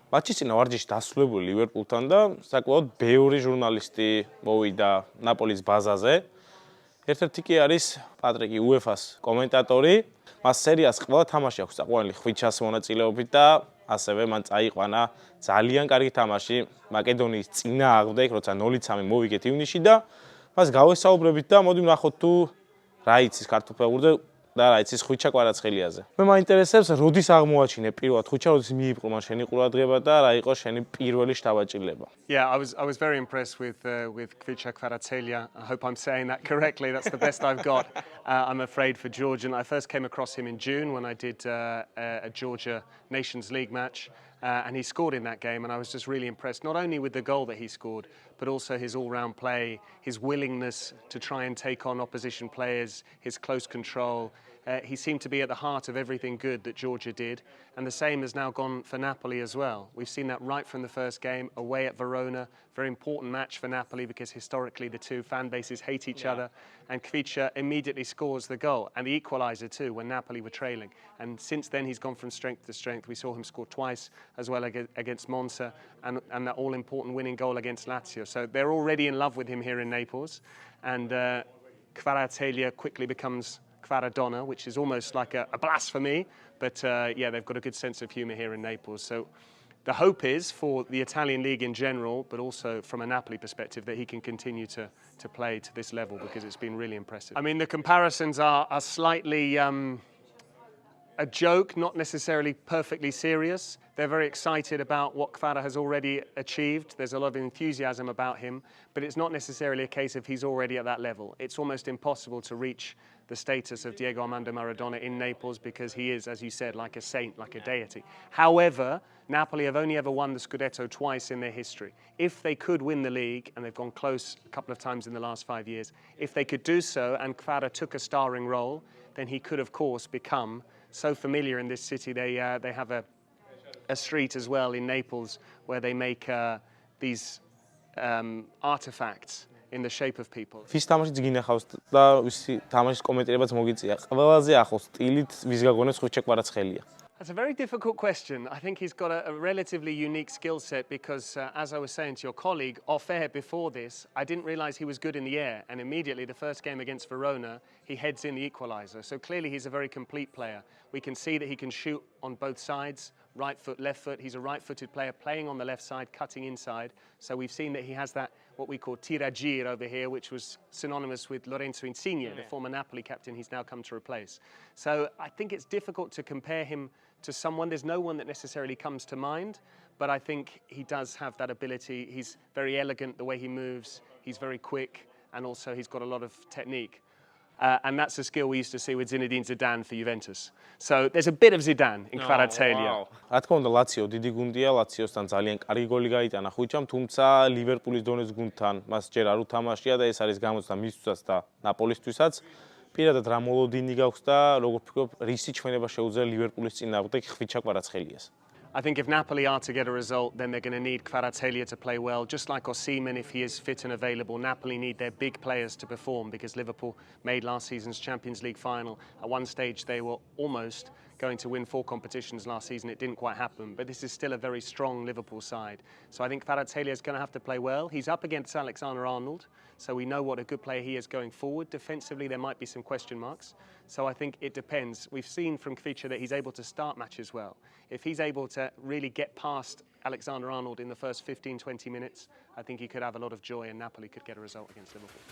მატჩის წინა ვარჯიში დასრულებული ლივერპულთან და საკმაოდ ბევრი ჟურნალისტი მოვიდა ნაპოლის ბაზაზე. ერთ-ერთი კი არის პატრიკი უეფას კომენტატორი. მას სერიას ყველა თამაში აქვს საყვარელი ხვიჩას მონაწილეობით და ასევე მან წაიყვანა ძალიან კარგი თამაში მაკედონიის წინააღმდეგ, როცა 0-3 მოვიგეთ ივნისში და მას გავესაუბრებით და მოდი ვნახოთ თუ რა იცის ქართულ ფეხბურთზე და რა იცის ხვიჩა კვარაცხელიაზე. მე მაინტერესებს, როდის აღმოაჩინე პირველად ხვიჩა, როდის მიიპყრო მან შენი ყურადღება და რა იყო შენი პირველი შთაბაჭდილება? Yeah, I was very impressed with Khvicha Kvaratskhelia. I hope I'm saying that correctly. That's the best I've got. I'm afraid for Georgian. I first came across him in June when I did a Georgia Nations League match. And he scored in that game, and I was just really impressed, not only with the goal that he scored, but also his all-round play, his willingness to try and take on opposition players, his close control. He seemed to be at the heart of everything good that Georgia did, and the same has now gone for Napoli as well. We've seen that right from the first game, away at Verona, very important match for Napoli because historically the two fan bases hate each other, and Khvicha immediately scores the goal, and the equaliser too, when Napoli were trailing. And since then he's gone from strength to strength. We saw him score twice as well against Monza, and that all-important winning goal against Lazio. So they're already in love with him here in Naples, and Kvaratskhelia quickly becomes Kvaradonna, which is almost like a blasphemy, but yeah, they've got a good sense of humour here in Naples. So the hope is for the Italian league in general, but also from a Napoli perspective, that he can continue to play to this level because it's been really impressive. I mean, the comparisons are slightly a joke, not necessarily perfectly serious. They're very excited about what Kvara has already achieved. There's a lot of enthusiasm about him, but it's not necessarily a case of he's already at that level. It's almost impossible to reach the status of Diego Armando Maradona in Naples because he is, as you said, like a saint, like a deity. However, Napoli have only ever won the Scudetto twice in their history. If they could win the league, and they've gone close a couple of times in the last 5 years, if they could do so and Kvara took a starring role, then he could, of course, become so familiar in this city. They have a street as well in Naples where they make these artifacts in the shape of people. ვის თამაშიც გინახავს და ვისი თამაშის კომენტირებაც მოგიწია. ყველაზე ახლოს სტილით ვის გაგონებს ხვიჩა კვარაცხელია? That's a very difficult question. I think he's got a relatively unique skill set because, as I was saying to your colleague off air before this, I didn't realise he was good in the air, and immediately the first game against Verona, he heads in the equaliser. So clearly he's a very complete player. We can see that he can shoot on both sides, right foot, left foot. He's a right-footed player playing on the left side, cutting inside. So we've seen that he has that, what we call tiragir over here, which was synonymous with Lorenzo Insigne, the former Napoli captain he's now come to replace. So I think it's difficult to compare him to someone. There's no one that necessarily comes to mind, but I think he does have that ability. He's very elegant the way he moves. He's very quick, and also he's got a lot of technique. And that's a skill we used to see with Zinedine Zidane for Juventus. So there's a bit of Zidane in Kvaratskhelia. რა თქმა უნდა, ლაციო დიდი გუნდია, ლაციოსთან ძალიან კარგი გოლი გაიტანა ხვიჩამ, თუმცა ლივერპულის დონეს გუნდთან მას ჯერ არ უთამაშია და ეს არის გამოცდა მისთვისაც და ნაპოლისთვისაც. პირადად რა მოლოდინი გაქვს და როგორ ფიქრობ, რისი ჩვენება შეუძლია ლივერპულის წინააღმდეგ ხვიჩა კვარაცხელიას? I think if Napoli are to get a result, then they're going to need Kvaratskhelia to play well. Just like Osimhen, if he is fit and available, Napoli need their big players to perform because Liverpool made last season's Champions League final. At one stage, they were almost going to win 4 competitions last season. It didn't quite happen, but this is still a very strong Liverpool side. So I think Kvaratskhelia is going to have to play well. He's up against Alexander-Arnold, so we know what a good player he is going forward. Defensively, there might be some question marks. So I think it depends. We've seen from Khvicha that he's able to start matches well. If he's able to really get past Alexander-Arnold in the first 15-20 minutes, I think he could have a lot of joy and Napoli could get a result against Liverpool.